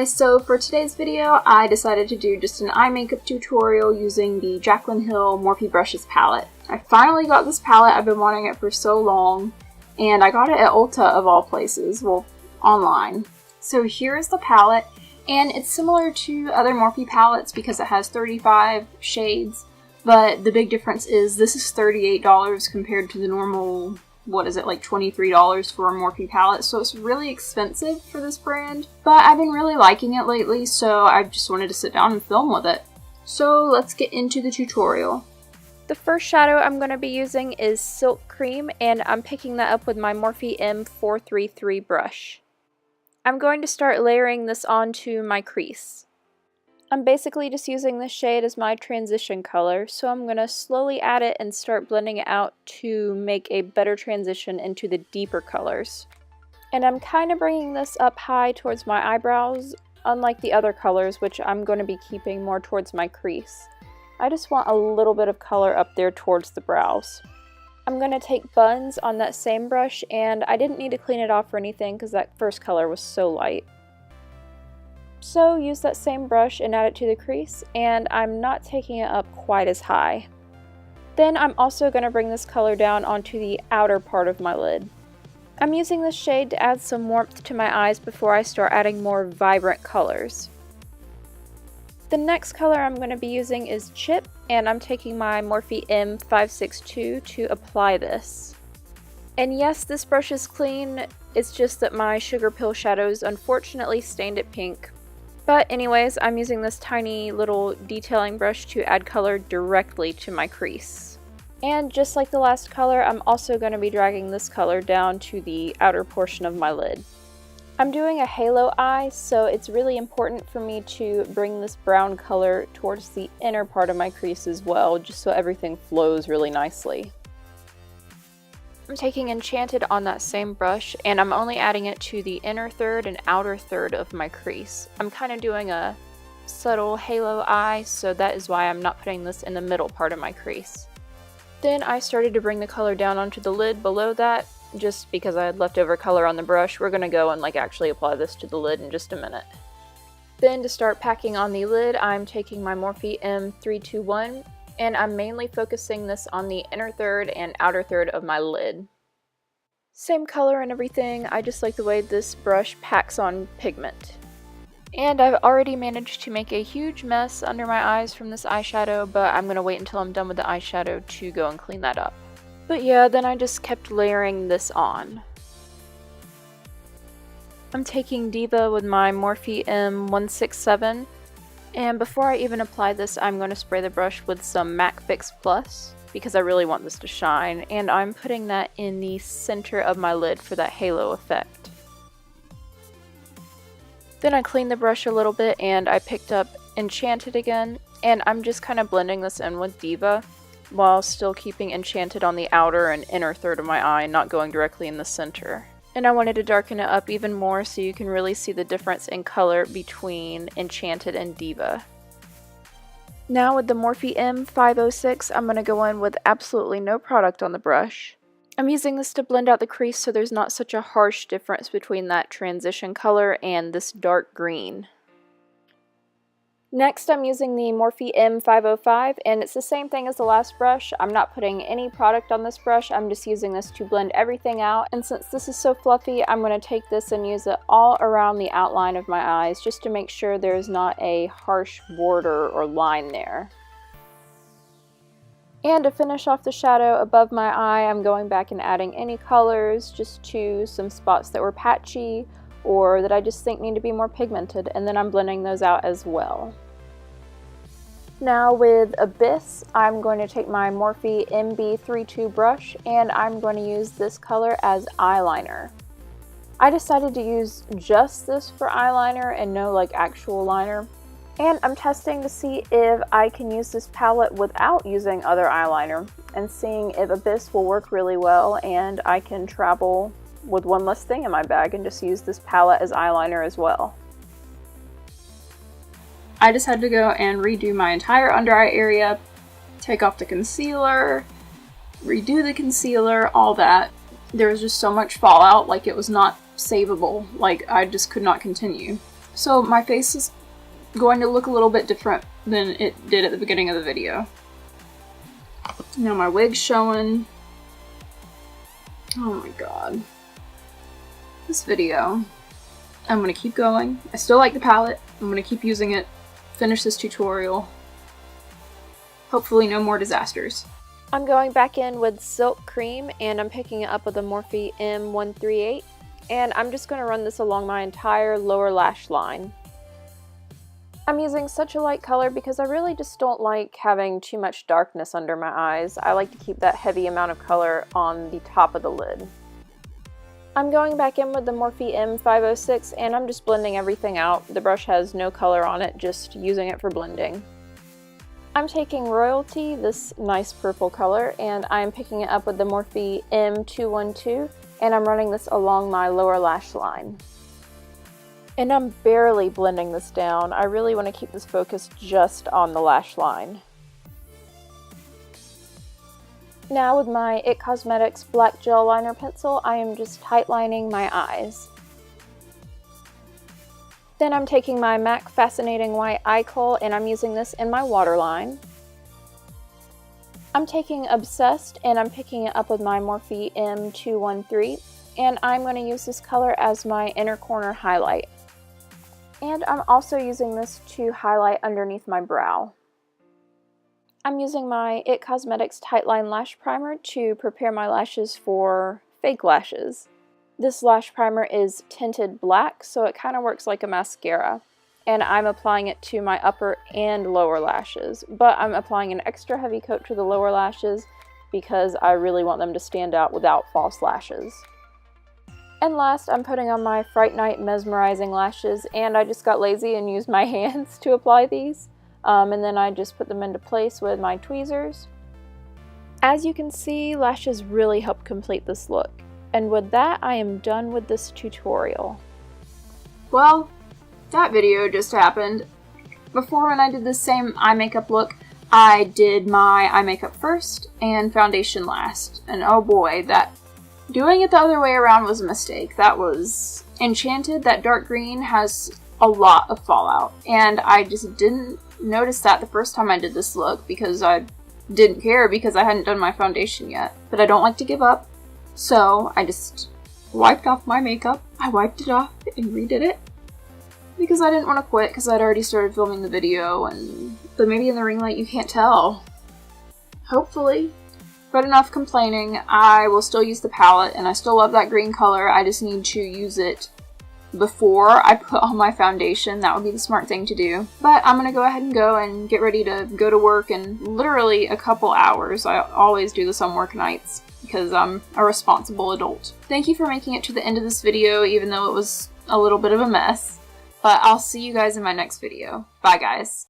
guys, so for today's video I decided to do just an eye makeup tutorial using the Jaclyn Hill Morphe Brushes palette. I finally got this palette. I've been wanting it for so long, and I got it at Ulta of all places, well, online. So here's the palette, and it's similar to other Morphe palettes because it has 35 shades, but the big difference is this is $38 compared to the normal, what is it, like $23 for a Morphe palette, so it's really expensive for this brand, but I've been really liking it lately, so I just wanted to sit down and film with it. So let's get into the tutorial. The first shadow I'm going to be using is Silk Cream, and I'm picking that up with my Morphe M433 brush. I'm going to start layering this onto my crease. I'm basically just using this shade as my transition color, so I'm going to slowly add it and start blending it out to make a better transition into the deeper colors. And I'm kind of bringing this up high towards my eyebrows, unlike the other colors, which I'm going to be keeping more towards my crease. I just want a little bit of color up there towards the brows. I'm going to take Buns on that same brush, and I didn't need to clean it off or anything because that first color was so light. So use that same brush and add it to the crease, and I'm not taking it up quite as high. Then I'm also going to bring this color down onto the outer part of my lid. I'm using this shade to add some warmth to my eyes before I start adding more vibrant colors. The next color I'm going to be using is Chip, and I'm taking my Morphe M562 to apply this. And yes, this brush is clean, it's just that my Sugar Pill shadows unfortunately stained it pink. But anyways, I'm using this tiny little detailing brush to add color directly to my crease. And just like the last color, I'm also going to be dragging this color down to the outer portion of my lid. I'm doing a halo eye, so it's really important for me to bring this brown color towards the inner part of my crease as well, just so everything flows really nicely. I'm taking Enchanted on that same brush, and I'm only adding it to the inner third and outer third of my crease. I'm kind of doing a subtle halo eye, so that is why I'm not putting this in the middle part of my crease. Then I started to bring the color down onto the lid below that, just because I had leftover color on the brush. We're going to go and actually apply this to the lid in just a minute. Then to start packing on the lid, I'm taking my Morphe M321, and I'm mainly focusing this on the inner third and outer third of my lid. Same color and everything, I just like the way this brush packs on pigment. And I've already managed to make a huge mess under my eyes from this eyeshadow, but I'm going to wait until I'm done with the eyeshadow to go and clean that up. But yeah, then I just kept layering this on. I'm taking Diva with my Morphe M167, and before I even apply this, I'm going to spray the brush with some MAC Fix Plus, because I really want this to shine, and I'm putting that in the center of my lid for that halo effect. Then I cleaned the brush a little bit, and I picked up Enchanted again, and I'm just kind of blending this in with Diva, while still keeping Enchanted on the outer and inner third of my eye, not going directly in the center. And I wanted to darken it up even more so you can really see the difference in color between Enchanted and Diva. Now with the Morphe M506, I'm going to go in with absolutely no product on the brush. I'm using this to blend out the crease so there's not such a harsh difference between that transition color and this dark green. Next, I'm using the Morphe M505, and it's the same thing as the last brush. I'm not putting any product on this brush, I'm just using this to blend everything out, and since this is so fluffy, I'm going to take this and use it all around the outline of my eyes just to make sure there's not a harsh border or line there. And to finish off the shadow above my eye, I'm going back and adding any colors just to some spots that were patchy or that I just think need to be more pigmented, and then I'm blending those out as well. Now with Abyss, I'm going to take my Morphe MB32 brush, and I'm going to use this color as eyeliner. I decided to use just this for eyeliner and no actual liner. And I'm testing to see if I can use this palette without using other eyeliner, and seeing if Abyss will work really well and I can travel with one less thing in my bag and just use this palette as eyeliner as well. I just had to go and redo my entire under eye area, take off the concealer, redo the concealer, all that. There was just so much fallout, it was not savable, I just could not continue. So my face is going to look a little bit different than it did at the beginning of the video. Now my wig's showing. Oh my god. This video. I'm gonna keep going. I still like the palette. I'm gonna keep using it. Finish this tutorial. Hopefully no more disasters. I'm going back in with Silk Cream and I'm picking it up with a Morphe M138 and I'm just going to run this along my entire lower lash line. I'm using such a light color because I really just don't like having too much darkness under my eyes. I like to keep that heavy amount of color on the top of the lid. I'm going back in with the Morphe M506 and I'm just blending everything out. The brush has no color on it, just using it for blending. I'm taking Royalty, this nice purple color, and I'm picking it up with the Morphe M212 and I'm running this along my lower lash line. And I'm barely blending this down. I really want to keep this focused just on the lash line. Now with my IT Cosmetics black gel liner pencil, I am just tightlining my eyes. Then I'm taking my MAC Fascinating White Eye Kohl and I'm using this in my waterline. I'm taking Obsessed and I'm picking it up with my Morphe M213 and I'm going to use this color as my inner corner highlight. And I'm also using this to highlight underneath my brow. I'm using my IT Cosmetics Tightline Lash Primer to prepare my lashes for fake lashes. This lash primer is tinted black, so it kind of works like a mascara. And I'm applying it to my upper and lower lashes. But I'm applying an extra heavy coat to the lower lashes because I really want them to stand out without false lashes. And last, I'm putting on my Fright Night Mesmerizing Lashes, and I just got lazy and used my hands to apply these. And then I just put them into place with my tweezers. As you can see, lashes really help complete this look. And with that, I am done with this tutorial. Well, that video just happened. Before, when I did the same eye makeup look, I did my eye makeup first and foundation last. And oh boy, doing it the other way around was a mistake. That was Enchanted. That dark green has a lot of fallout. And I just didn't notice that the first time I did this look because I didn't care because I hadn't done my foundation yet. But I don't like to give up. So I just wiped off my makeup. I wiped it off and redid it because I didn't want to quit because I'd already started filming the video but maybe in the ring light you can't tell. Hopefully. But enough complaining. I will still use the palette and I still love that green color. I just need to use it before I put on my foundation. That would be the smart thing to do. But I'm going to go ahead and get ready to go to work in literally a couple hours. I always do this on work nights because I'm a responsible adult. Thank you for making it to the end of this video, even though it was a little bit of a mess. But I'll see you guys in my next video. Bye, guys.